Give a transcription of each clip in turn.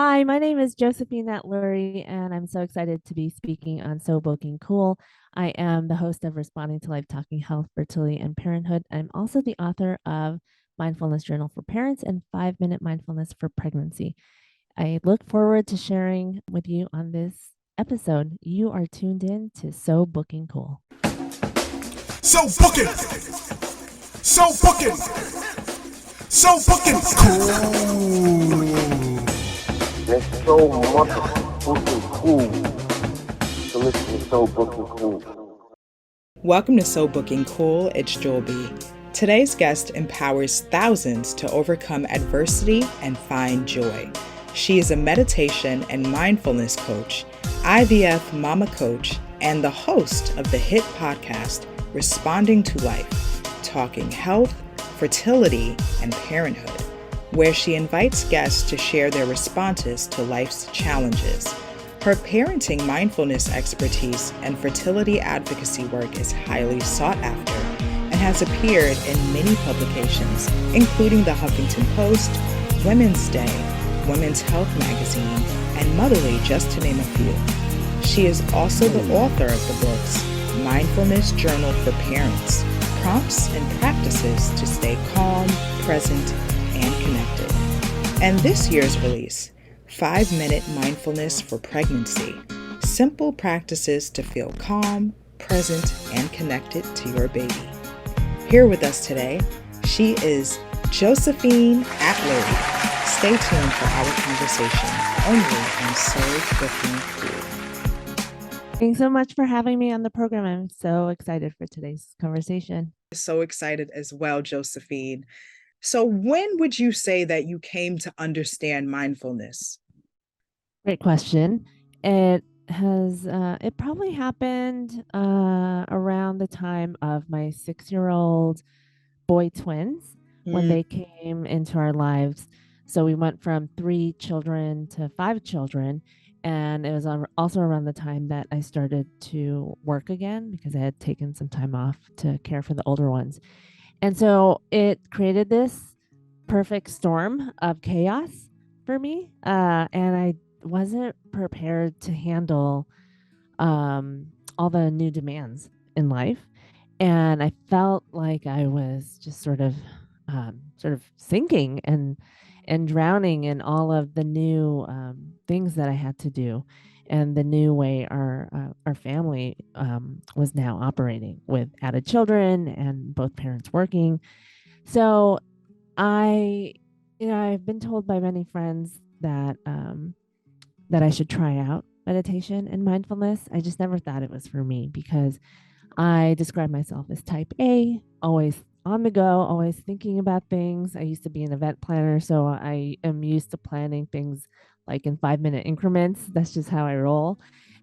Hi, my name is Josephine Atluri, and I'm so excited to be speaking on So Booking Cool. I am the host of Responding to Life Talking Health, Fertility, and Parenthood. I'm also the author of Mindfulness Journal for Parents and 5 Minute Mindfulness for Pregnancy. I look forward to sharing with you on this episode. You are tuned in to So Booking Cool. So booking, so booking, so booking cool. There's so much fucking cool to listen to So Fucking Cool. Welcome to So Booking Cool, it's Joel. Today's guest empowers thousands to overcome adversity and find joy. She is a meditation and mindfulness coach, IVF mama coach, and the host of the hit podcast, Responding to Life, talking health, fertility, and parenthood, where she invites guests to share their responses to life's challenges. Her parenting mindfulness expertise and fertility advocacy work is highly sought after and has appeared in many publications, including the Huffington Post, Women's Day, Women's Health Magazine, and Motherly, just to name a few. She is also the author of the books Mindfulness Journal for Parents, Prompts and Practices to Stay Calm, Present, and Connected. And this year's release, 5-Minute Mindfulness for Pregnancy, Simple Practices to Feel Calm, Present, and Connected to Your Baby. Here with us today, she is Josephine Atluri. Stay tuned for our conversation only on So Booking Cool. Thanks so much for having me on the program. I'm so excited for today's conversation. So excited as well, Josephine. So when would you say that you came to understand mindfulness? Great question. It probably happened around the time of my 6-year-old boy twins when Mm, they came into our lives. So we went from 3 children to 5 children. And it was also around the time that I started to work again because I had taken some time off to care for the older ones. And so it created this perfect storm of chaos for me. And I wasn't prepared to handle all the new demands in life. And I felt like I was just sort of sinking and drowning in all of the new things that I had to do, and the new way our family was now operating with added children and both parents working. So I, I've been told by many friends that I should try out meditation and mindfulness. I just never thought it was for me because I describe myself as type A, always on the go, always thinking about things. I used to be an event planner, so I am used to planning things like in 5-minute increments. That's just how I roll.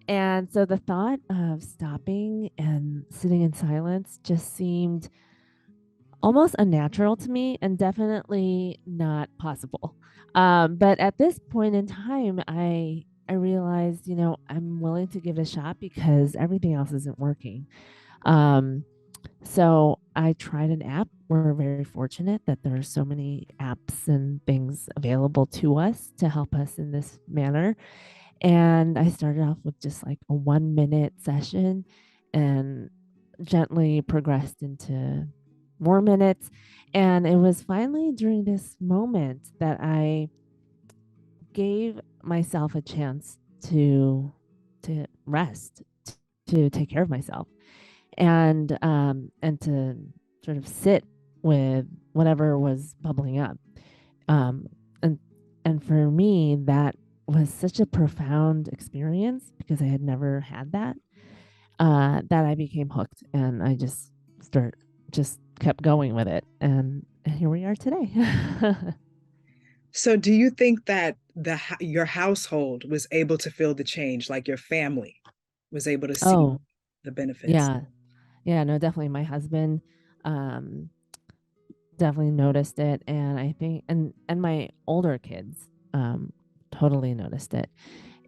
And so the thought of stopping and sitting in silence just seemed almost unnatural to me and definitely not possible. But at this point in time, I realized, I'm willing to give it a shot because everything else isn't working. Um, so I tried an app. We're very fortunate that there are so many apps and things available to us to help us in this manner. And I started off with just like a 1 minute session and gently progressed into more minutes. And it was finally during this moment that I gave myself a chance to rest, to take care of myself, and to sort of sit with whatever was bubbling up. Um, and and for me, that was such a profound experience because I had never had that. That I became hooked, and I just kept going with it, and here we are today. So do you think that your household was able to feel the change, like your family was able to see Oh, the benefits? yeah. Yeah, no, definitely. My husband um, definitely noticed it, and I think, and my older kids totally noticed it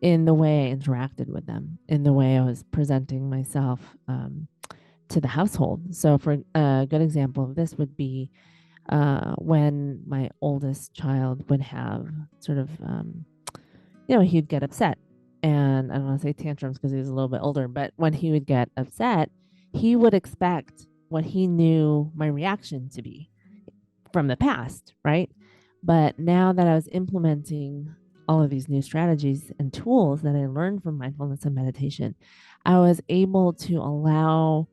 in the way I interacted with them, in the way I was presenting myself to the household. So, for a good example of this would be when my oldest child would have sort of he'd get upset. And I don't want to say tantrums because he was a little bit older, but when he would get upset, he would expect what he knew my reaction to be from the past, right? But now that I was implementing all of these new strategies and tools that I learned from mindfulness and meditation, I was able to allow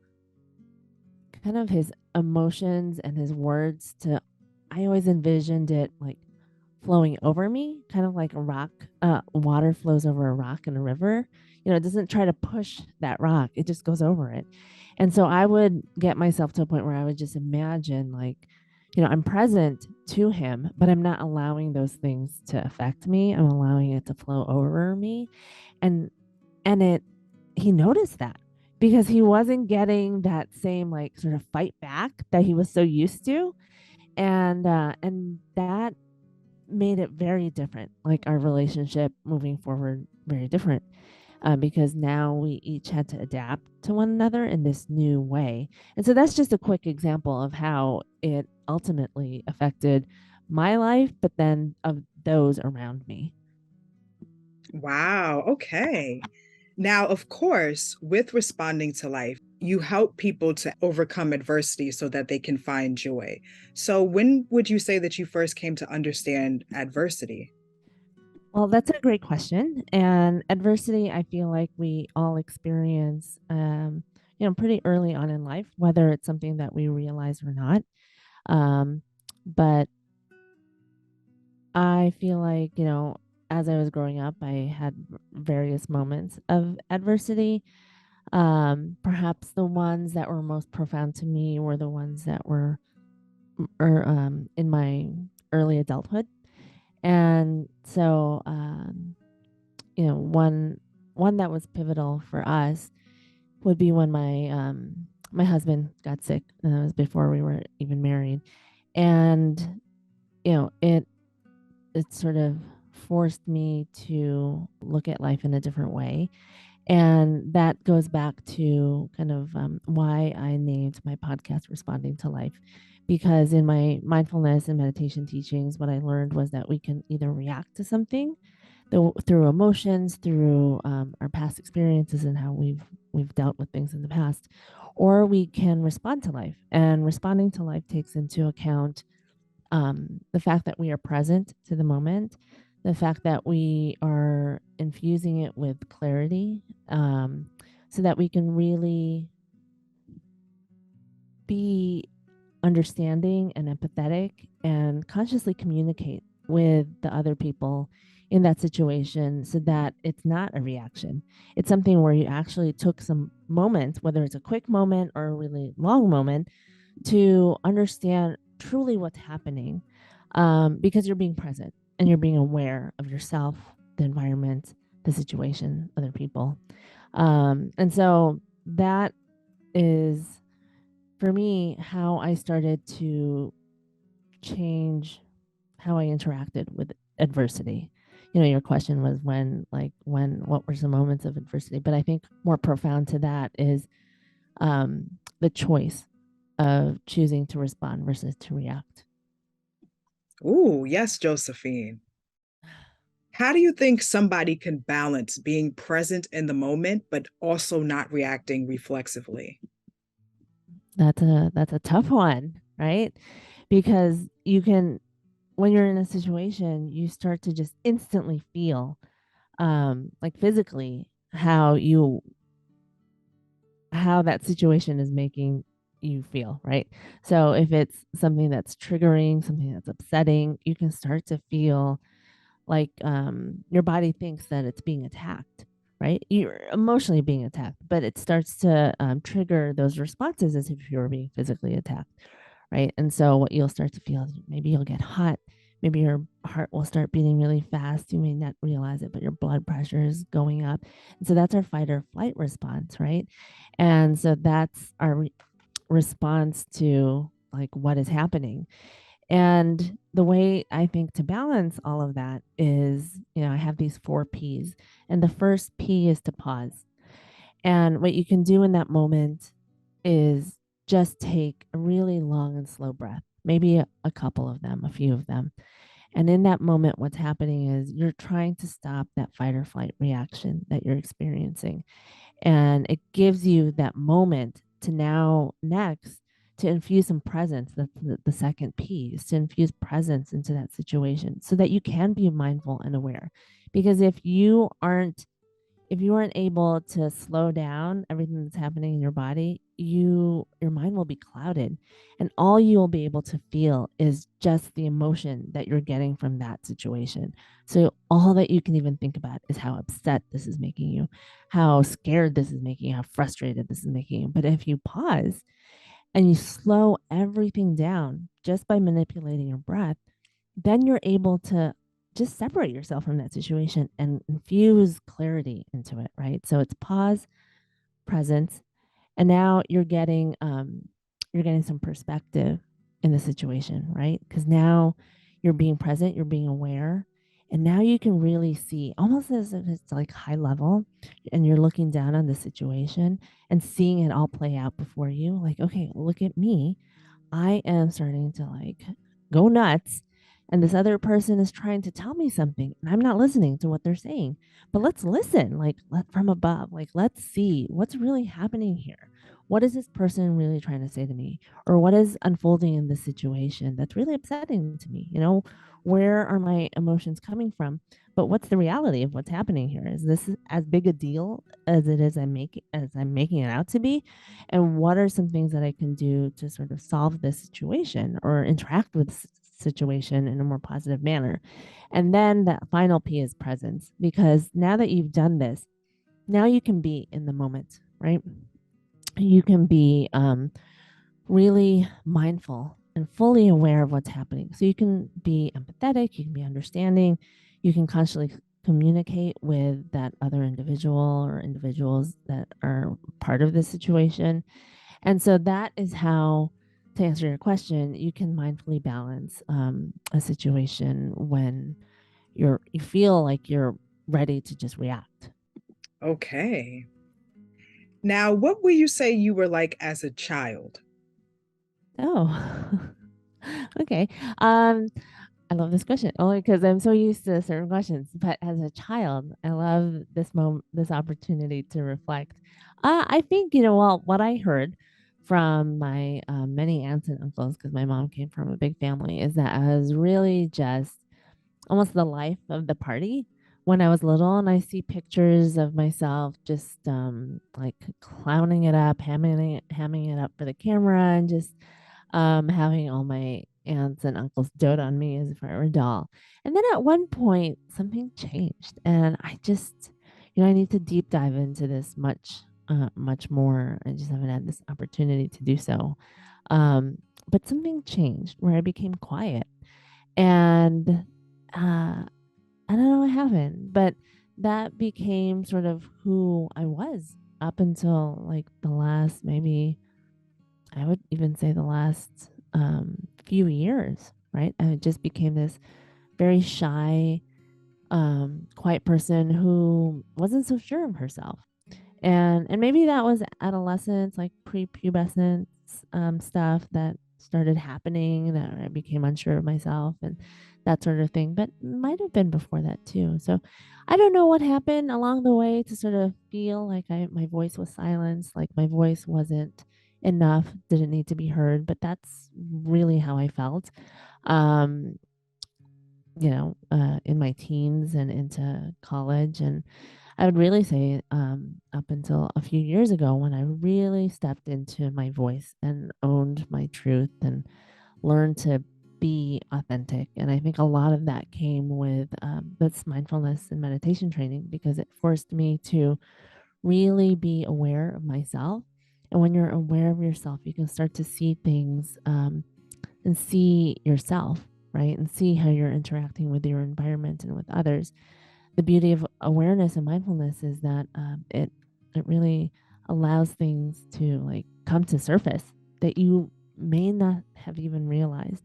kind of his emotions and his words to, I always envisioned it like flowing over me, kind of like a rock, water flows over a rock in a river. It doesn't try to push that rock, it just goes over it. And so I would get myself to a point where I would just imagine, like, I'm present to him, but I'm not allowing those things to affect me. I'm allowing it to flow over me. And it he noticed that because he wasn't getting that same like sort of fight back that he was so used to. And that made it very different, like our relationship moving forward, very different, because now we each had to adapt to one another in this new way. And so that's just a quick example of how it ultimately affected my life, but then of those around me. Wow. Okay. Now, of course, with responding to life, you help people to overcome adversity so that they can find joy. So, when would you say that you first came to understand adversity? Well, that's a great question. And adversity, I feel like we all experience, pretty early on in life, whether it's something that we realize or not. But I feel like, as I was growing up, I had various moments of adversity. Perhaps the ones that were most profound to me were the ones that were in my early adulthood. And so, one that was pivotal for us would be when my husband got sick. And that was before we were even married. And, it sort of forced me to look at life in a different way. And that goes back to kind of why I named my podcast Responding to Life. Because in my mindfulness and meditation teachings, what I learned was that we can either react to something through emotions, through our past experiences and how we've dealt with things in the past, or we can respond to life. And responding to life takes into account the fact that we are present to the moment, the fact that we are infusing it with clarity, so that we can really be understanding and empathetic and consciously communicate with the other people in that situation so that it's not a reaction. It's something where you actually took some moments, whether it's a quick moment or a really long moment, to understand truly what's happening, because you're being present and you're being aware of yourself, the environment, the situation, other people. And so that is, for me, how I started to change how I interacted with adversity. Your question was what were some moments of adversity? But I think more profound to that is the choice of choosing to respond versus to react. Ooh, yes, Josephine. How do you think somebody can balance being present in the moment, but also not reacting reflexively? That's a tough one, right? Because you can, when you're in a situation, you start to just instantly feel, like physically, how that situation is making you feel, right? So if it's something that's triggering, something that's upsetting, you can start to feel like your body thinks that it's being attacked, right? You're emotionally being attacked, but it starts to trigger those responses as if you were being physically attacked, right? And so what you'll start to feel is maybe you'll get hot, maybe your heart will start beating really fast. You may not realize it, but your blood pressure is going up. And so that's our fight or flight response, right? And so that's our response to like what is happening. And the way I think to balance all of that is, I have these 4 P's. And the first P is to pause. And what you can do in that moment is just take a really long and slow breath, maybe a couple of them, a few of them. And in that moment, what's happening is you're trying to stop that fight or flight reaction that you're experiencing. And it gives you that moment to now next to infuse some presence. That's the second piece, to infuse presence into that situation so that you can be mindful and aware. Because if you aren't able to slow down everything that's happening in your body, your mind will be clouded, and all you will be able to feel is just the emotion that you're getting from that situation. So all that you can even think about is how upset this is making you, how scared this is making you, how frustrated this is making you. But if you pause and you slow everything down just by manipulating your breath, then you're able to just separate yourself from that situation and infuse clarity into it, right? So it's pause, presence, and now you're getting some perspective in the situation, right? Because now you're being present, you're being aware, and now you can really see, almost as if it's like high level, and you're looking down on the situation and seeing it all play out before you. Like, okay, look at me, I am starting to like go nuts. And this other person is trying to tell me something, and I'm not listening to what they're saying. But let's listen, like from above, like let's see what's really happening here. What is this person really trying to say to me? Or what is unfolding in this situation that's really upsetting to me? Where are my emotions coming from? But what's the reality of what's happening here? Is this as big a deal as it is I'm making it out to be? And what are some things that I can do to sort of solve this situation or interact with this situation in a more positive manner? And then that final P is presence, because now that you've done this, now you can be in the moment, right? You can be really mindful and fully aware of what's happening. So you can be empathetic, you can be understanding, you can constantly communicate with that other individual or individuals that are part of this situation. And so that is how, to answer your question, you can mindfully balance a situation when you feel like you're ready to just react. Okay. Now, what will you say you were like as a child? Oh, okay. I love this question only because I'm so used to certain questions. But as a child, I love this moment, this opportunity to reflect. I think, well, what I heard from my many aunts and uncles, because my mom came from a big family, is that I was really just almost the life of the party when I was little. And I see pictures of myself just like clowning it up, hamming it up for the camera, and just having all my aunts and uncles dote on me as if I were a doll. And then at one point, something changed, and I just, I need to deep dive into this much more. I just haven't had this opportunity to do so. Um, but something changed where I became quiet, and I don't know what happened, but that became sort of who I was up until like the last, maybe I would even say the last few years, right? I just became this very shy, quiet person who wasn't so sure of herself. And maybe that was adolescence, like prepubescence stuff that started happening, that I became unsure of myself and that sort of thing. But might have been before that too. So I don't know what happened along the way to sort of feel like my voice was silenced, like my voice wasn't enough, didn't need to be heard. But that's really how I felt. Um, in my teens and into college. And I would really say up until a few years ago when I really stepped into my voice and owned my truth and learned to be authentic. And I think a lot of that came with this mindfulness and meditation training, because it forced me to really be aware of myself. And when you're aware of yourself, you can start to see things and see yourself, right? And see how you're interacting with your environment and with others. The beauty of awareness and mindfulness is that it really allows things to like come to surface that you may not have even realized.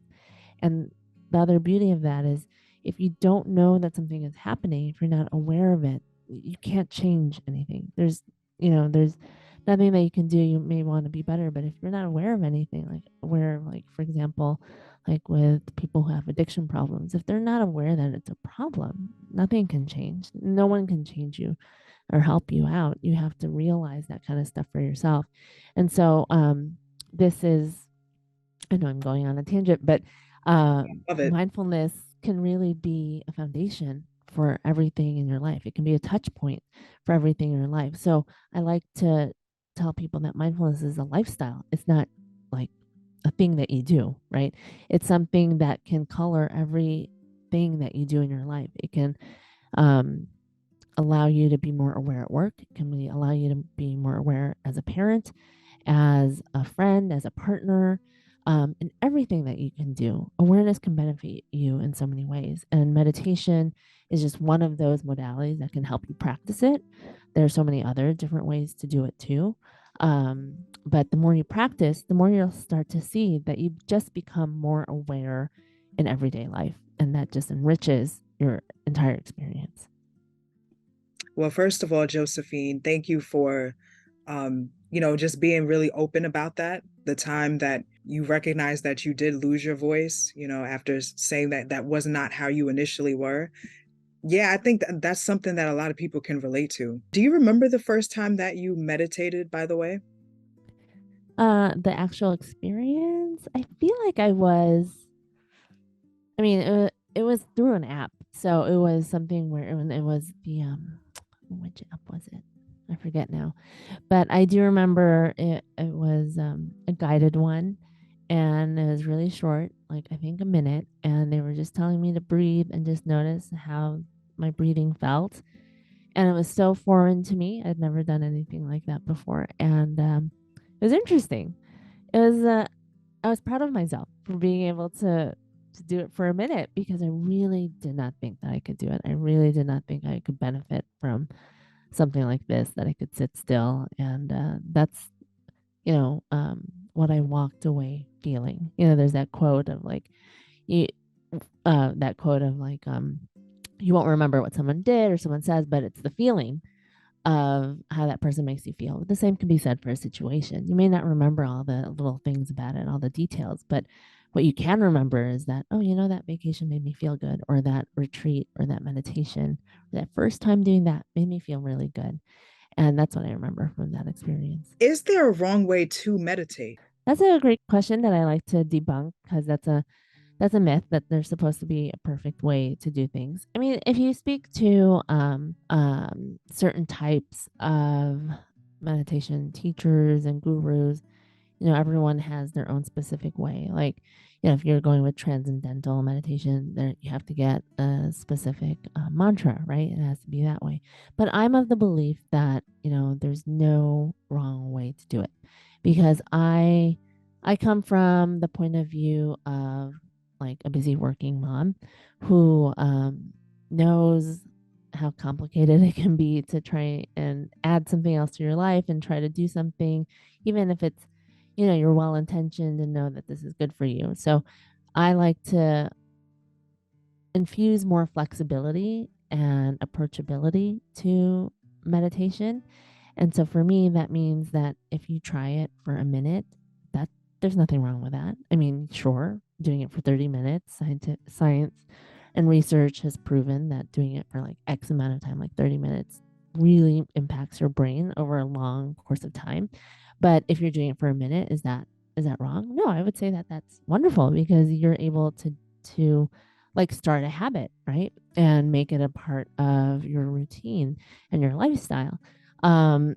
And the other beauty of that is, if you don't know that something is happening, if you're not aware of it, you can't change anything. There's nothing that you can do. You may want to be better, but if you're not aware of anything, like aware of, like, for example, like with people who have addiction problems. If they're not aware that it's a problem, nothing can change. No one can change you or help you out. You have to realize that kind of stuff for yourself. And so this is, I know I'm going on a tangent, but Love it. mindfulness can really be a foundation for everything in your life. It can be a touch point for everything in your life. So I like to tell people that mindfulness is a lifestyle. It's not like a thing that you do, right? It's something that can color everything that you do in your life. It can um, allow you to be more aware at work. It can allow you to be more aware as a parent, as a friend, as a partner, and everything that you can do. Awareness can benefit you in so many ways. And meditation is just one of those modalities that can help you practice it. There are so many other different ways to do it too. But the more you practice, the more you'll start to see that you just become more aware in everyday life. And that just enriches your entire experience. Well, first of all, Josephine, thank you for, just being really open about that. The time that you recognize that you did lose your voice, after saying that that was not how you initially were. Yeah, I think that's something that a lot of people can relate to. Do you remember the first time that you meditated, by the way? The actual experience, I feel like I mean, it was through an app. So it was something where it was the which app was it? I forget now. But I do remember it was a guided one, and it was really short, like I think a minute, and they were just telling me to breathe and just notice how my breathing felt. And it was so foreign to me. I'd never done anything like that before, and it was interesting. It was I was proud of myself for being able to do it for a minute because I really did not think that I could do it. I really did not think I could benefit from something like this, that I could sit still. And that's, you know, what I walked away feeling. There's that quote of like, you, that quote of like, you won't remember what someone did or someone says, but it's the feeling of how that person makes you feel. The same can be said for a situation. You may not remember all the little things about it, all the details, but what you can remember is that, oh, that vacation made me feel good, or that retreat, or that meditation, or that first time doing that made me feel really good. And that's what I remember from that experience. Is there a wrong way to meditate? That's a great question that I like to debunk because that's a myth that there's supposed to be a perfect way to do things. I mean, if you speak to certain types of meditation teachers and gurus, everyone has their own specific way. Like, if you're going with transcendental meditation, there you have to get a specific mantra, right? It has to be that way. But I'm of the belief that there's no wrong way to do it because I come from the point of view of like a busy working mom who knows how complicated it can be to try and add something else to your life and try to do something, even if it's, you're well intentioned and know that this is good for you. So I like to infuse more flexibility and approachability to meditation. And so for me, that means that if you try it for a minute, that there's nothing wrong with that. I mean, sure, doing it for 30 minutes, science and research has proven that doing it for like X amount of time, like 30 minutes, really impacts your brain over a long course of time. But if you're doing it for a minute, is that wrong? No, I would say that that's wonderful because you're able to like start a habit, right? And make it a part of your routine and your lifestyle.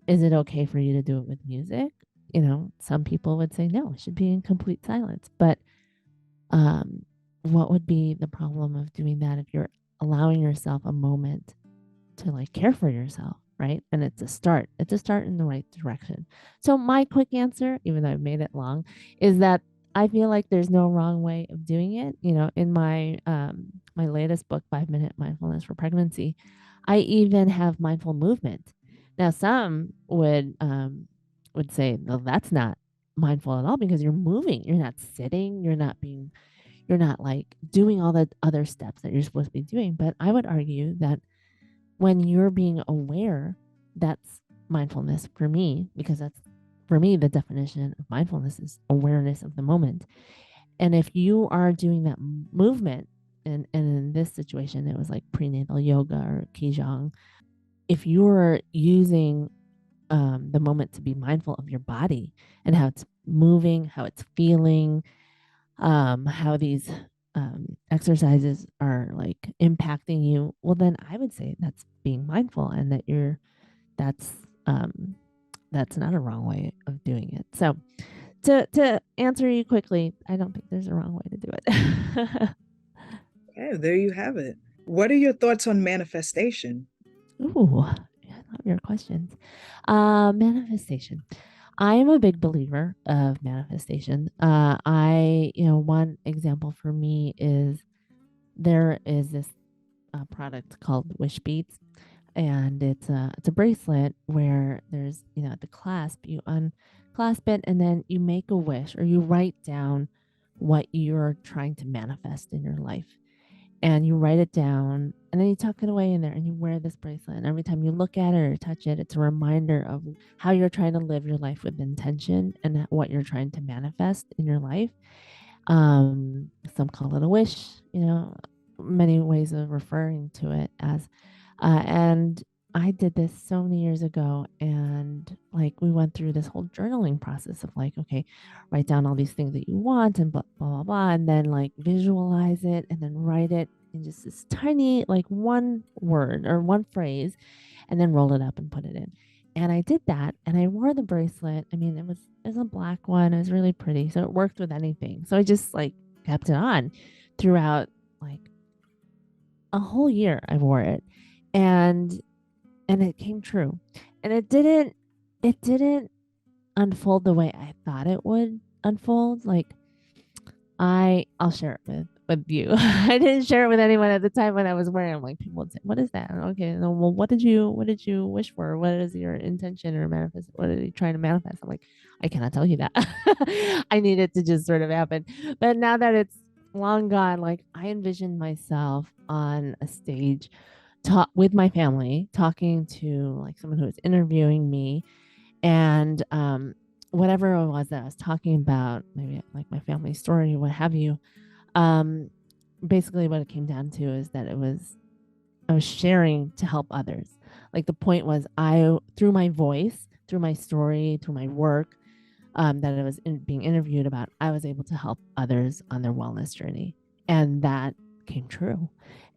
Is it okay for you to do it with music? Some people would say no, it should be in complete silence. But what would be the problem of doing that if you're allowing yourself a moment to like care for yourself, right? And it's a start in the right direction. So my quick answer, even though I've made it long, is that I feel like there's no wrong way of doing it. In my latest book, 5 Minute Mindfulness for Pregnancy, I even have mindful movement. Now some would say, no, that's not mindful at all because you're moving, you're not sitting, you're not like doing all the other steps that you're supposed to be doing. But I would argue that when you're being aware, that's mindfulness for me, because that's for me the definition of mindfulness is awareness of the moment. And if you are doing that movement, and in this situation, it was like prenatal yoga or Qigong, if you're using the moment to be mindful of your body and how it's moving, how it's feeling, how these exercises are like impacting you, well, then I would say that's being mindful, and that that's um, that's not a wrong way of doing it. So to answer you quickly, I don't think there's a wrong way to do it. Yeah, there you have it. What are your thoughts on manifestation? Ooh, I love your questions. Manifestation. I am a big believer of manifestation. One example for me is there is this product called Wish Beads, and it's a bracelet where there's, at the clasp, you unclasp it, and then you make a wish, or you write down what you're trying to manifest in your life, and you write it down, and then you tuck it away in there, and you wear this bracelet, and every time you look at it or touch it, it's a reminder of how you're trying to live your life with intention, and what you're trying to manifest in your life. Some call it a wish, many ways of referring to it as. And I did this so many years ago, and like we went through this whole journaling process of like, okay, write down all these things that you want, and blah blah blah blah, and then like visualize it, and then write it in just this tiny, like, one word or one phrase, and then roll it up and put it in. And I did that, and I wore the bracelet. I mean, it was a black one. It was really pretty, so it worked with anything. So I just like kept it on throughout like a whole year. I wore it, and it came true. And it didn't unfold the way I thought it would unfold. Like, I'll share it with you. I didn't share it with anyone at the time when I was wearing. I'm like, people would say, "What is that?" Okay, no, well, what did you wish for? What is your intention or manifest? What are you trying to manifest? I'm like, I cannot tell you that. I need it to just sort of happen. But now that it's long gone, like, I envision myself on a stage, talk with my family, talking to like someone who was interviewing me, and whatever it was that I was talking about, maybe like my family story, what have you. um, Basically, what it came down to is that I was sharing to help others. Like, the point was, I, through my voice, through my story, through my work, that I was being interviewed about, I was able to help others on their wellness journey, and that came true.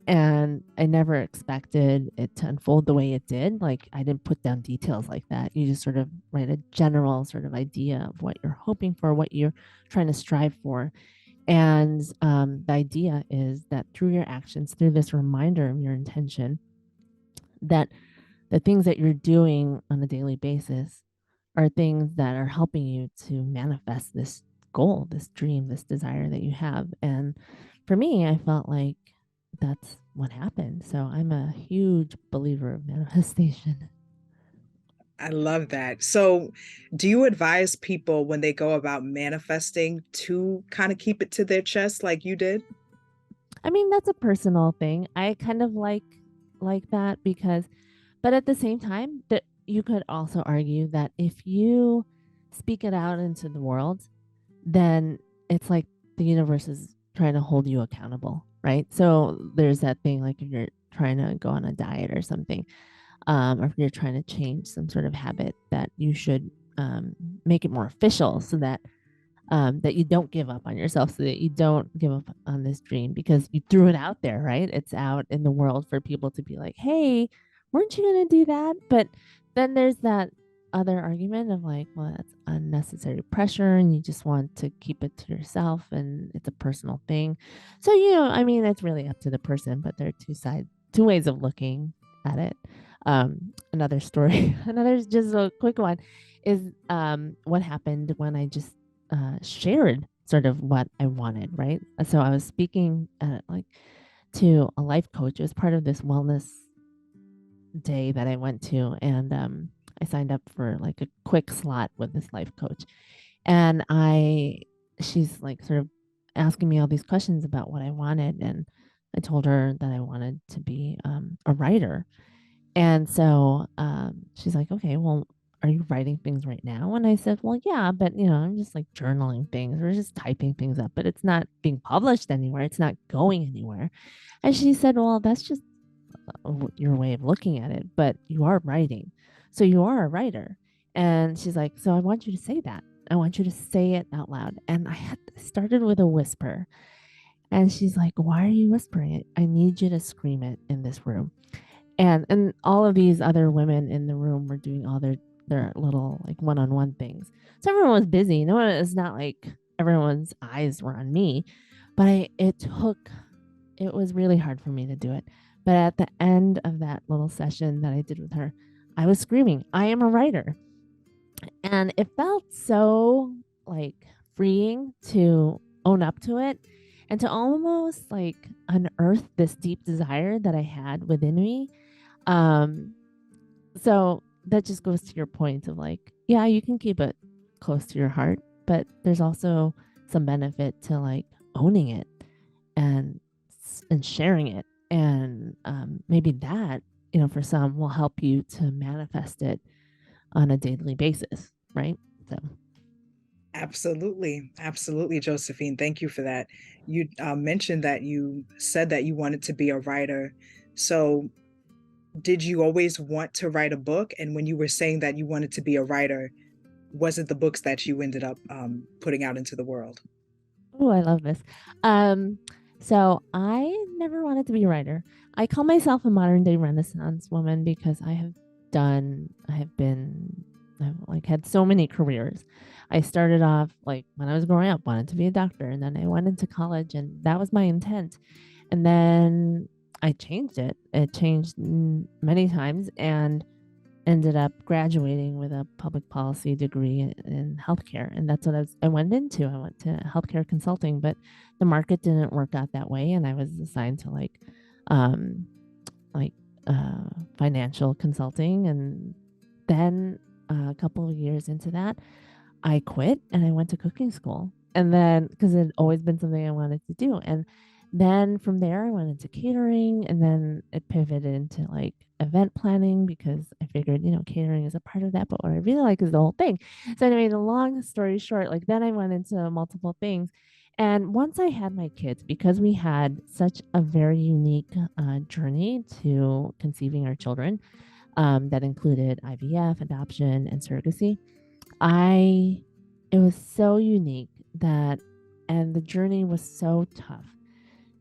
And I never expected it to unfold the way it did. Like, I didn't put down details like that. You just sort of write a general sort of idea of what you're hoping for, what you're trying to strive for. And the idea is that through your actions, through this reminder of your intention, that the things that you're doing on a daily basis are things that are helping you to manifest this goal, this dream, this desire that you have. And for me, I felt like that's what happened. So I'm a huge believer of manifestation. I love that. So, do you advise people when they go about manifesting to kind of keep it to their chest like you did? I mean, that's a personal thing. I kind of like that, because, but at the same time, that you could also argue that if you speak it out into the world, then it's like the universe is trying to hold you accountable, right? So there's that thing, like if you're trying to go on a diet or something, or if you're trying to change some sort of habit, that you should make it more official, so that you don't give up on yourself, so that you don't give up on this dream, because you threw it out there, right? It's out in the world for people to be like, hey, weren't you going to do that? But then there's that other argument of like, well, that's unnecessary pressure, and you just want to keep it to yourself, and it's a personal thing. So, I mean, it's really up to the person, but there are two ways of looking at it. Another story, another just a quick one, is what happened when I just shared sort of what I wanted, right? So I was speaking like to a life coach. It was part of this wellness day that I went to, and I signed up for like a quick slot with this life coach, and she's like sort of asking me all these questions about what I wanted, and I told her that I wanted to be a writer. And so she's like, okay, well, are you writing things right now? And I said, well, yeah, but I'm just like journaling things or just typing things up, but it's not being published anywhere. It's not going anywhere. And she said, well, that's just your way of looking at it, but you are writing. So you are a writer. And she's like, so I want you to say that. I want you to say it out loud. And I had started with a whisper. And she's like, why are you whispering it? I need you to scream it in this room. And all of these other women in the room were doing all their little like one-on-one things. So everyone was busy. No one, it's not like everyone's eyes were on me, but it was really hard for me to do it. But at the end of that little session that I did with her, I was screaming, I am a writer. And it felt so like freeing to own up to it and to almost like unearth this deep desire that I had within me. Um, so that just goes to your point of like, yeah, you can keep it close to your heart, but there's also some benefit to like owning it and and sharing it. And maybe that, for some will help you to manifest it on a daily basis, right? So, Absolutely. Absolutely, Josephine. Thank you for that. You mentioned that you said that you wanted to be a writer. So, did you always want to write a book? And when you were saying that you wanted to be a writer, was it the books that you ended up putting out into the world? oh, I love this. Um, so I never wanted to be a writer. I call myself a modern day Renaissance woman because I have been, I've like had so many careers. I started off like when I was growing up, wanted to be a doctor, and then I went into college, and that was my intent. And then I changed it. It changed many times, and ended up graduating with a public policy degree in healthcare, and that's what I went into. I went to healthcare consulting, but the market didn't work out that way, and I was assigned to um, like uh, financial consulting, and then a couple of years into that, I quit and I went to cooking school. And then, because it had always been something I wanted to do. And then from there, I went into catering, and then it pivoted into like event planning because I figured, catering is a part of that. But what I really like is the whole thing. So, anyway, the long story short, like then I went into multiple things. And once I had my kids, because we had such a very unique journey to conceiving our children, that included IVF, adoption, and surrogacy, I it was so unique that and the journey was so tough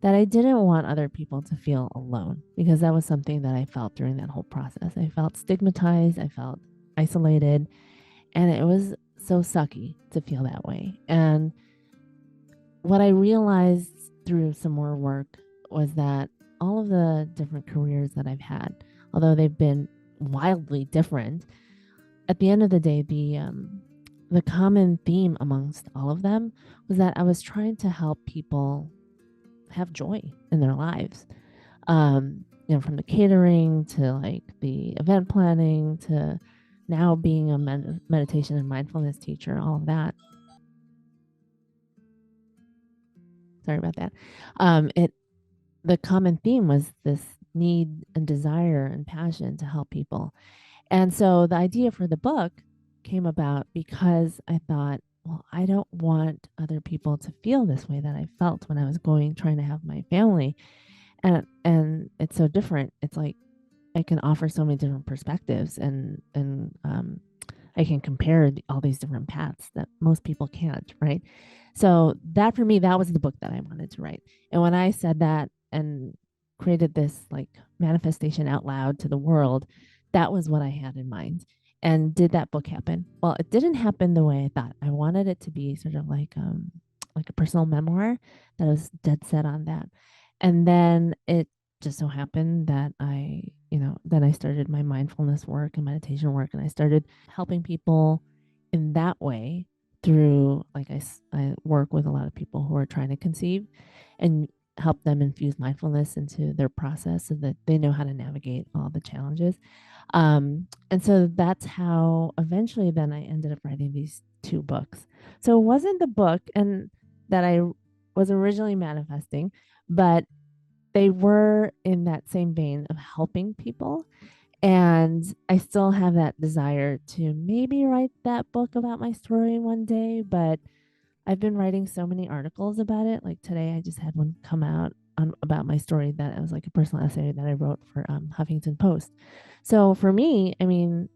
that I didn't want other people to feel alone because that was something that I felt during that whole process. I felt stigmatized, I felt isolated, and it was so sucky to feel that way. And what I realized through some more work was that all of the different careers that I've had, although they've been wildly different, at the end of the day, the common theme amongst all of them was that I was trying to help people have joy in their lives. From the catering to like the event planning to now being a meditation and mindfulness teacher, all of that. Sorry about that. It The common theme was this need and desire and passion to help people. And so the idea for the book came about because I thought, well, I don't want other people to feel this way that I felt when I was trying to have my family. And it's so different. It's like I can offer so many different perspectives, and I can compare all these different paths that most people can't, right? So that for me, that was the book that I wanted to write. And when I said that and created this like manifestation out loud to the world, that was what I had in mind. And did that book happen? Well, it didn't happen the way I thought. I wanted it to be sort of like a personal memoir that was dead set on that. And then it just so happened that then I started my mindfulness work and meditation work, and I started helping people in that way through I work with a lot of people who are trying to conceive and help them infuse mindfulness into their process so that they know how to navigate all the challenges. And so that's how eventually then I ended up writing these two books. So it wasn't the book and that I was originally manifesting, but they were in that same vein of helping people. And I still have that desire to maybe write that book about my story one day, but I've been writing so many articles about it. Like today, I just had one come out about my story that it was like a personal essay that I wrote for Huffington Post. So for me, I mean,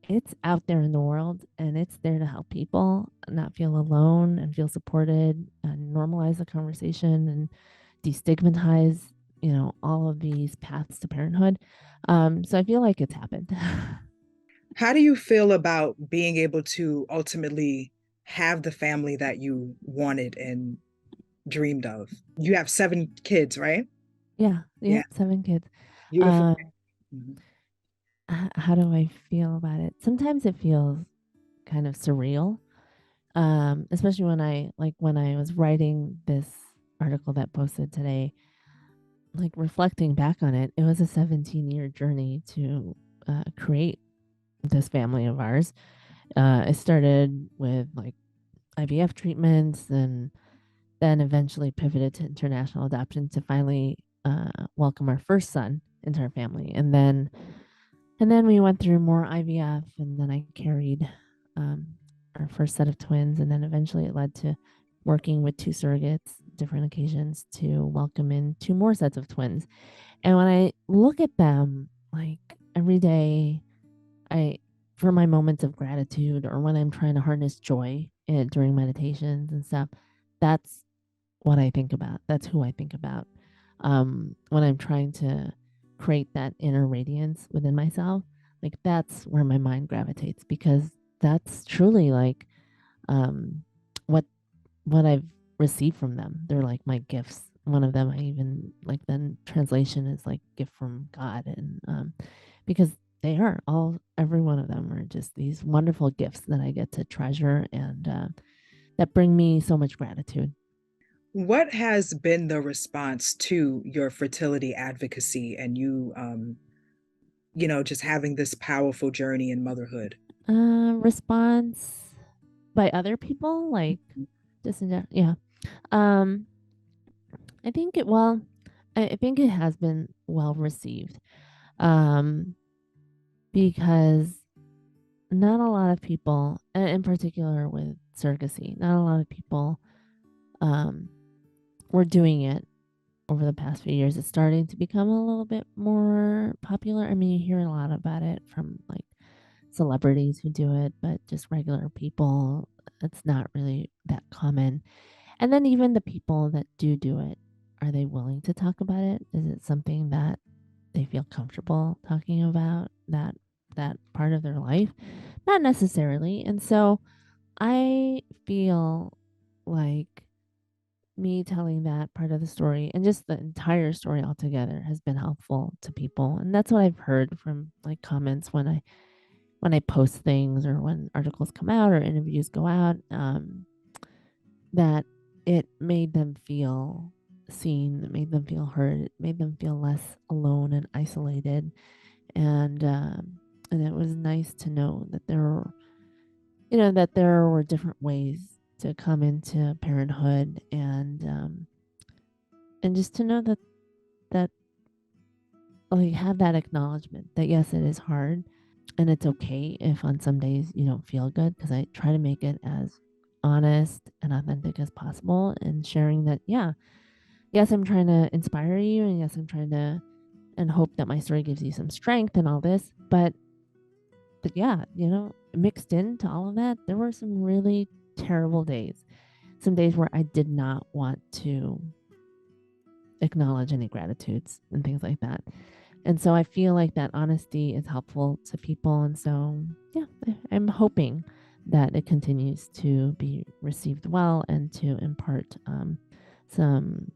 it's out there in the world and it's there to help people not feel alone and feel supported and normalize the conversation and destigmatize, all of these paths to parenthood. So I feel like it's happened. How do you feel about being able to ultimately have the family that you wanted and dreamed of? You have 7 kids, right? Yeah. Yeah, Yep. 7 kids. beautiful. Um, Mhm. how do I feel about it? Sometimes it feels kind of surreal. Especially when I was writing this article that posted today, like reflecting back on it, it was a 17-year journey to create this family of ours. It started with like IVF treatments and then eventually pivoted to international adoption to finally welcome our first son into our family. And then we went through more IVF, and then I carried um, our first set of twins, and then eventually it led to working with two surrogates, different occasions to welcome in two more sets of twins. And when I look at them, like every day, I for my moments of gratitude or when I'm trying to harness joy during meditations and stuff, that's what I think about. That's who I think about. When I'm trying to create that inner radiance within myself, like that's where my mind gravitates because that's truly like um, what what I've received from them. They're like my gifts. One of them, I even like then translation is like gift from God, and because they are all every one of them are just these wonderful gifts that I get to treasure and that bring me so much gratitude. What has been the response to your fertility advocacy and just having this powerful journey in motherhood? Response by other people, like just in general, yeah. Um, I think it well, I think it has been well received. Um, because not a lot of people, in particular with surrogacy, not a lot of people um were doing it over the past few years. It's starting to become a little bit more popular. I mean, you hear a lot about it from like celebrities who do it, but just regular people, it's not really that common. And then even the people that do it, are they willing to talk about it? Is it something that they feel comfortable talking about that part of their life? Not necessarily. And so I feel like me telling that part of the story and just the entire story altogether has been helpful to people. And that's what I've heard from like comments when I post things or when articles come out or interviews go out, that it made them feel seen, it made them feel heard, it made them feel less alone and isolated. And it was nice to know that there were different ways to come into parenthood and just to know that like have that acknowledgement that yes, it is hard and it's okay if on some days you don't feel good because I try to make it as honest and authentic as possible and sharing that yeah, yes, I'm trying to inspire you and yes, I'm trying to and hope that my story gives you some strength and all this, but yeah, mixed into all of that, there were some really terrible days, some days where I did not want to acknowledge any gratitudes and things like that. And so I feel like that honesty is helpful to people. And so, yeah, I'm hoping that it continues to be received well and to impart some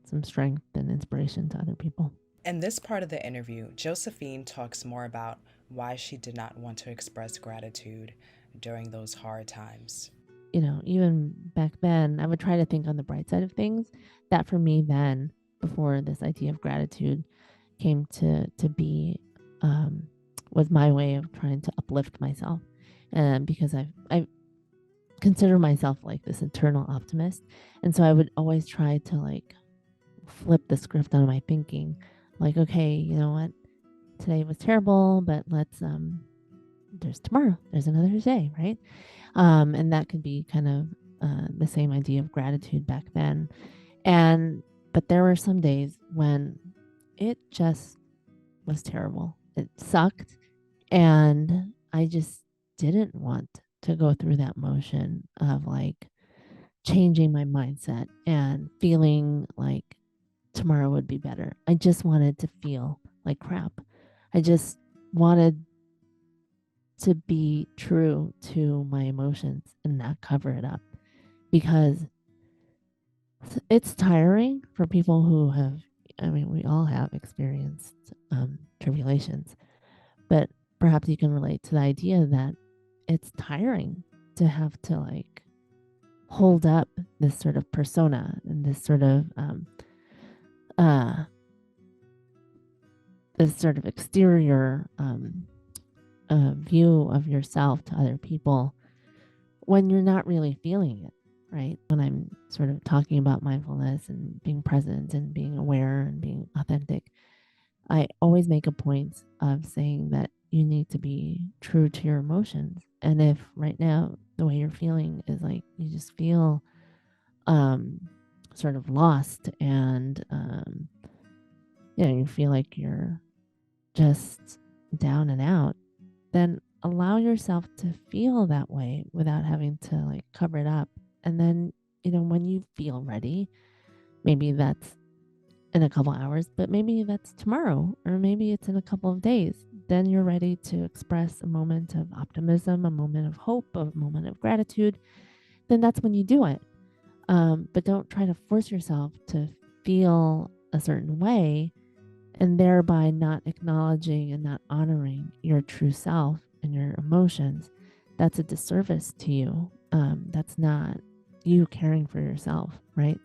some strength and inspiration to other people. In this part of the interview, Josephine talks more about why she did not want to express gratitude during those hard times. Even back then, I would try to think on the bright side of things. That for me, then, before this idea of gratitude came to be, um, was my way of trying to uplift myself, and because I consider myself like this internal optimist, and so I would always try to like flip the script on my thinking, like okay, you know what? today was terrible, but there's tomorrow, there's another day, right? And that could be kind of the same idea of gratitude back then. But there were some days when it just was terrible. It sucked. And I just didn't want to go through that motion of like changing my mindset and feeling like tomorrow would be better. I just wanted to feel like crap. I just wanted to be true to my emotions and not cover it up because it's tiring for people who have, I mean, we all have experienced tribulations, but perhaps you can relate to the idea that it's tiring to have to like hold up this sort of persona and uh, this sort of exterior view of yourself to other people when you're not really feeling it, right? When I'm sort of talking about mindfulness and being present and being aware and being authentic, I always make a point of saying that you need to be true to your emotions. And if right now the way you're feeling is like you just feel um, sort of lost and you feel like you're just down and out, then allow yourself to feel that way without having to like cover it up. And then, when you feel ready, maybe that's in a couple hours, but maybe that's tomorrow, or maybe it's in a couple of days. Then you're ready to express a moment of optimism, a moment of hope, a moment of gratitude. Then that's when you do it. But don't try to force yourself to feel a certain way and thereby not acknowledging and not honoring your true self and your emotions. That's a disservice to you. That's not you caring for yourself, right?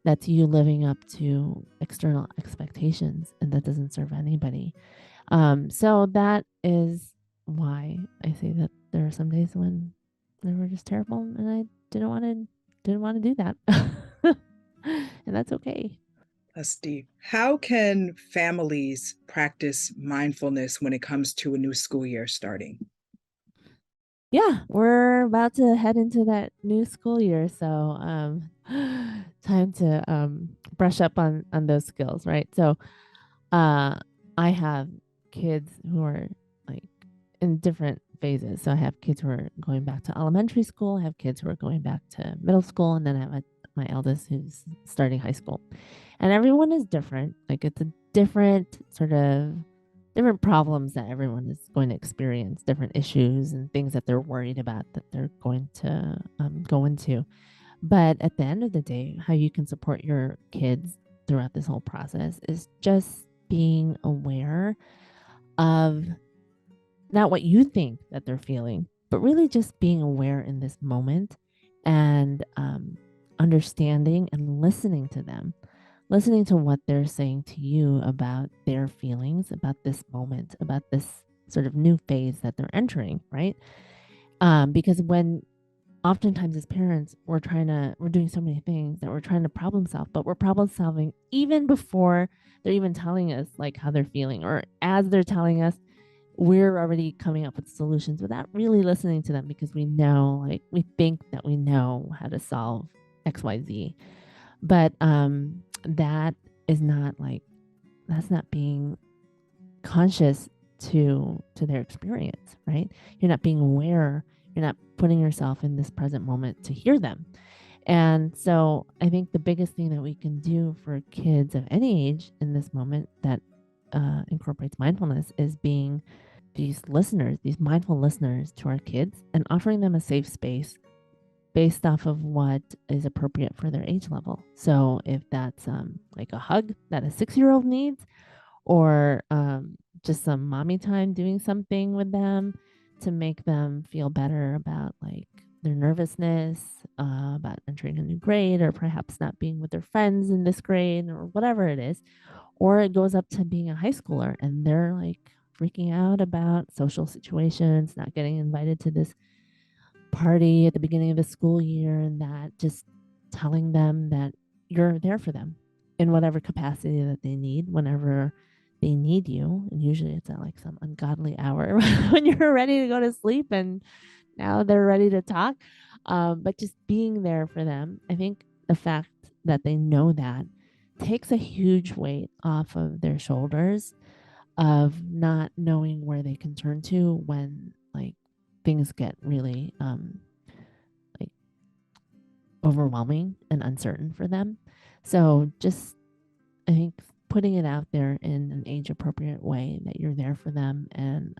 That's you living up to external expectations, and that doesn't serve anybody. So that is why I say that there are some days when they were just terrible, and I didn't want to do that, and that's okay. That's deep. How can families practice mindfulness when it comes to a new school year starting? Yeah, we're about to head into that new school year, so time to brush up on those skills, right? So uh I have kids who are like in different phases. So I have kids who are going back to elementary school, I have kids who are going back to middle school, and then I have my eldest who's starting high school. And everyone is different. Like it's a different sort of different problems that everyone is going to experience, different issues and things that they're worried about that they're going to go into. But at the end of the day, how you can support your kids throughout this whole process is just being aware of not what you think that they're feeling, but really just being aware in this moment and understanding and listening to them, listening to what they're saying to you about their feelings, about this moment, about this sort of new phase that they're entering, right? Because when oftentimes as parents, we're doing so many things that we're trying to problem solve, but we're problem solving even before they're even telling us like how they're feeling, or as they're telling us, we're already coming up with solutions without really listening to them because we know, like, we think that we know how to solve XYZ. But that is not like, that's not being conscious to their experience, right? You're not being aware, you're not putting yourself in this present moment to hear them. And so I think the biggest thing that we can do for kids of any age in this moment that incorporates mindfulness is being these listeners, these mindful listeners to our kids, and offering them a safe space based off of what is appropriate for their age level. So if that's like a hug that a 6-year-old needs, or just some mommy time doing something with them to make them feel better about like their nervousness about entering a new grade, or perhaps not being with their friends in this grade, or whatever it is. Or it goes up to being a high schooler and they're like freaking out about social situations, not getting invited to this party at the beginning of the school year, and that just telling them that you're there for them in whatever capacity that they need, whenever they need you. And usually it's at like some ungodly hour when you're ready to go to sleep and now they're ready to talk. But just being there for them, I think the fact that they know that takes a huge weight off of their shoulders of not knowing where they can turn to when like things get really like overwhelming and uncertain for them. So just I think putting it out there in an age appropriate way that you're there for them and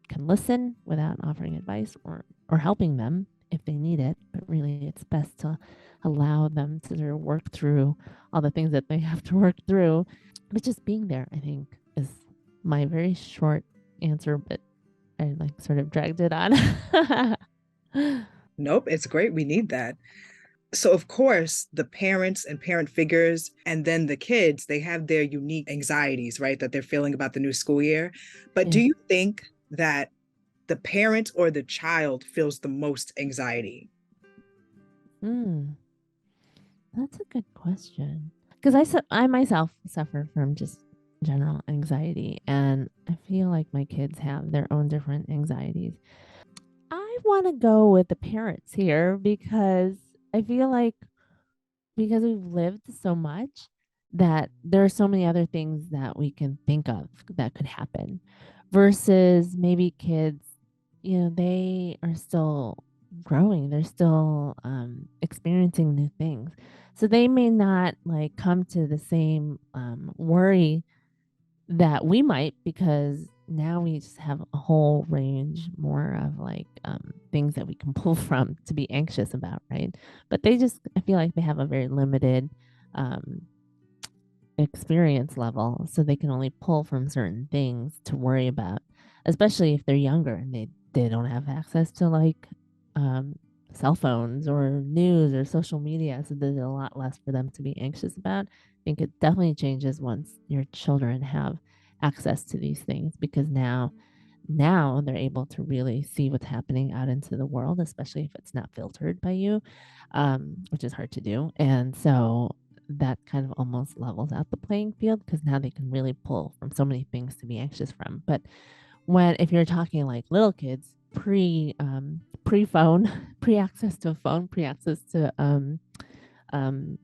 can listen without offering advice or helping them if they need it. But really, it's best to allow them to sort of work through all the things that they have to work through. But just being there, I think, is my very short answer. But I like sort of dragged it on. Nope, it's great. We need that. So, of course, the parents and parent figures, and then the kids, they have their unique anxieties, right, that they're feeling about the new school year. But do Yeah. you think that the parent or the child feels the most anxiety? Mm, that's a good question. Because I myself suffer from just general anxiety, and I feel like my kids have their own different anxieties. I want to go with the parents here because I feel like because we've lived so much that there are so many other things that we can think of that could happen versus maybe kids, they are still growing, they're still experiencing new things. So they may not like come to the same worry that we might because now we just have a whole range more of like things that we can pull from to be anxious about, right? But I feel like they have a very limited um, experience level, so they can only pull from certain things to worry about, especially if they're younger and they don't have access to like um, cell phones or news or social media. So there's a lot less for them to be anxious about. I think it definitely changes once your children have access to these things because now they're able to really see what's happening out into the world, especially if it's not filtered by you, which is hard to do. And so that kind of almost levels out the playing field because now they can really pull from so many things to be anxious from. But if you're talking like little kids, pre phone, pre access to a phone, pre access to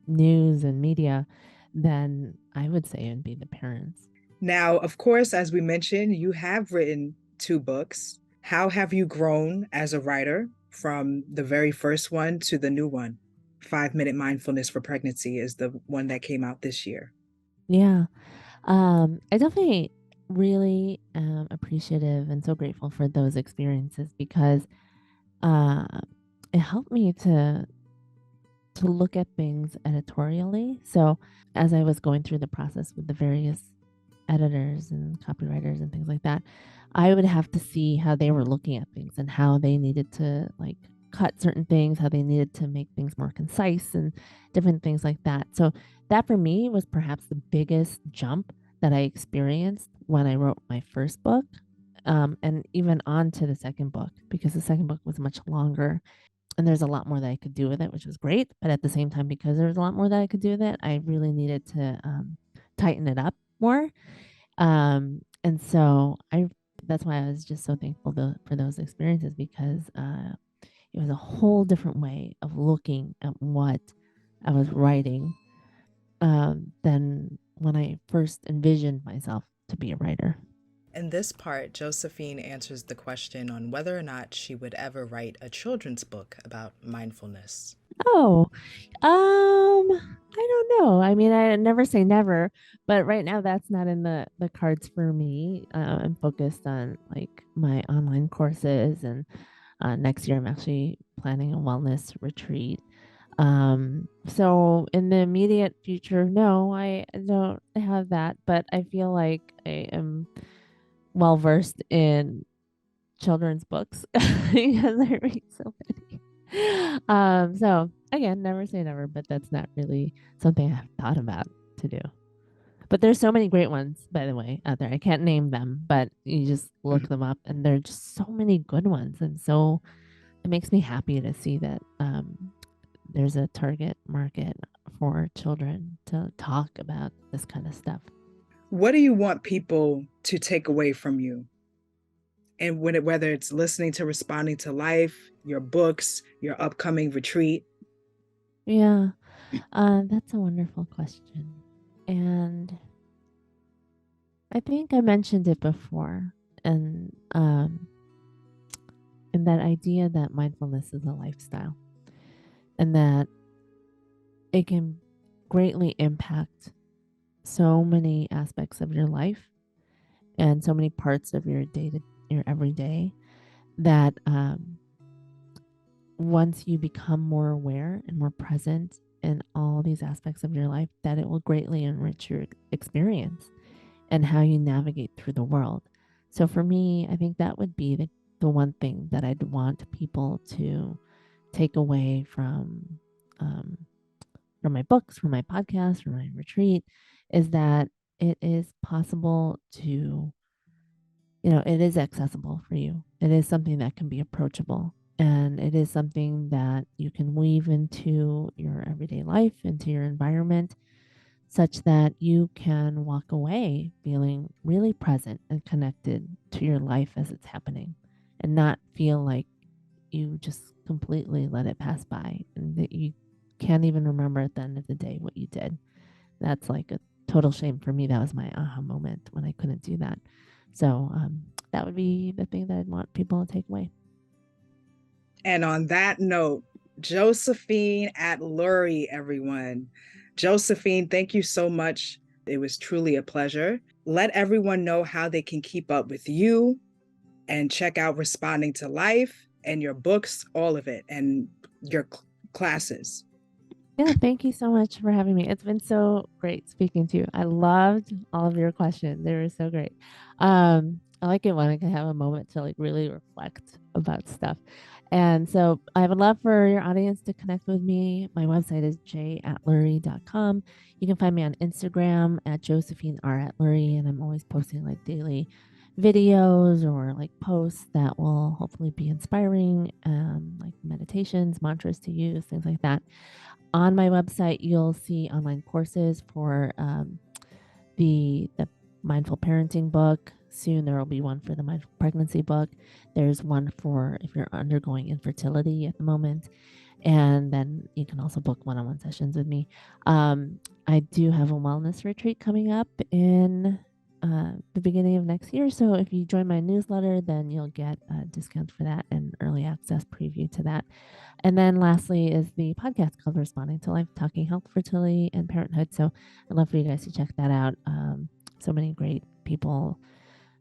news and media, then I would say it would be the parents. Now, of course, as we mentioned, you have written two books. How have you grown as a writer from the very first one to the new one? 5 Minute Mindfulness for Pregnancy is the one that came out this year. Yeah. I definitely really am appreciative and so grateful for those experiences because uh, it helped me to look at things editorially. So as I was going through the process with the various editors and copywriters and things like that, I would have to see how they were looking at things and how they needed to like cut certain things, how they needed to make things more concise and different things like that. So that for me was perhaps the biggest jump that I experienced when I wrote my first book. And even on to the second book, because the second book was much longer and there's a lot more that I could do with it, which was great. But at the same time, because there was a lot more that I could do with it, I really needed to tighten it up more. And so that's why I was just so thankful for those experiences because it was a whole different way of looking at what I was writing than when I first envisioned myself to be a writer. In this part, Josephine answers the question on whether or not she would ever write a children's book about mindfulness. Oh, I don't know. I mean, I never say never, but right now that's not in the cards for me. I'm focused on like my online courses, and next year I'm actually planning a wellness retreat. So in the immediate future, no, I don't have that, but I feel like I am well versed in children's books because I read so many. So again, never say never, but that's not really something I've thought about to do. But there's so many great ones, by the way, out there. I can't name them, but you just look them up and there are just so many good ones. And so it makes me happy to see that there's a target market for children to talk about this kind of stuff. What do you want people to take away from you? And whether it's listening to Responding to Life, your books, your upcoming retreat? Yeah, that's a wonderful question. And I think I mentioned it before, and and that idea that mindfulness is a lifestyle and that it can greatly impact so many aspects of your life and so many parts of your day to your everyday that once you become more aware and more present in all these aspects of your life, that it will greatly enrich your experience and how you navigate through the world. So for me, I think that would be the one thing that I'd want people to take away um, from my books, from my podcast, from my retreat, is that it is possible to, it is accessible for you. It is something that can be approachable. And it is something that you can weave into your everyday life, into your environment, such that you can walk away feeling really present and connected to your life as it's happening and not feel like you just completely let it pass by and that you can't even remember at the end of the day what you did. That's like a total shame for me. That was my aha moment when I couldn't do that. So that would be the thing that I'd want people to take away. And on that note, Josephine Atluri, everyone. Josephine, thank you so much. It was truly a pleasure. Let everyone know how they can keep up with you and check out Responding to Life and your books, all of it, and your classes. Yeah, thank you so much for having me. It's been so great speaking to you. I loved all of your questions. They were so great. I like it when I can have a moment to like really reflect about stuff. And so I would love for your audience to connect with me. My website is jatluri.com. You can find me on Instagram at Josephine R. Atluri, and I'm always posting like daily videos or like posts that will hopefully be inspiring, like meditations, mantras to use, things like that. On my website, you'll see online courses for the mindful parenting book. Soon there will be one for the mindful pregnancy book. There's one for if you're undergoing infertility at the moment. And then you can also book one-on-one sessions with me. I do have a wellness retreat coming up in the beginning of next year. So if you join my newsletter, then you'll get a discount for that and early access preview to that. And then lastly is the podcast called Responding to Life, talking health, fertility, and parenthood. So I'd love for you guys to check that out. So many great people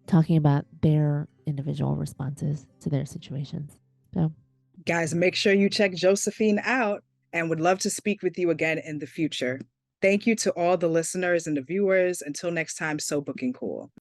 talking about their individual responses to their situations. So, Guys, make sure you check Josephine out and would love to speak with you again in the future. Thank you to all the listeners and the viewers. Until next time, so booking cool.